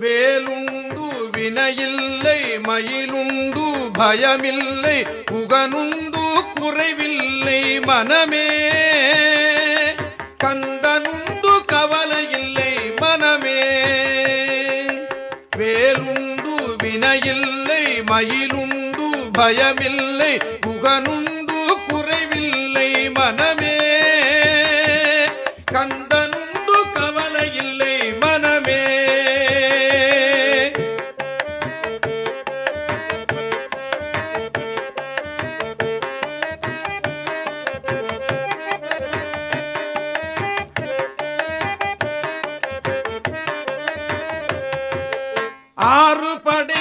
வேலுண்டு வினையில்லை மயிலுண்டு பயமில்லை புகனுண்டு குறைவில்லை மனமே கந்தனுண்டு கவலையில்லை மனமே வேலுண்டு வினையில்லை மயிலுண்டு பயமில்லை புகனுண்டு குறைவில்லை மனமே கந்தனுண்டு கவலையில்லை மனமே ஆறு படை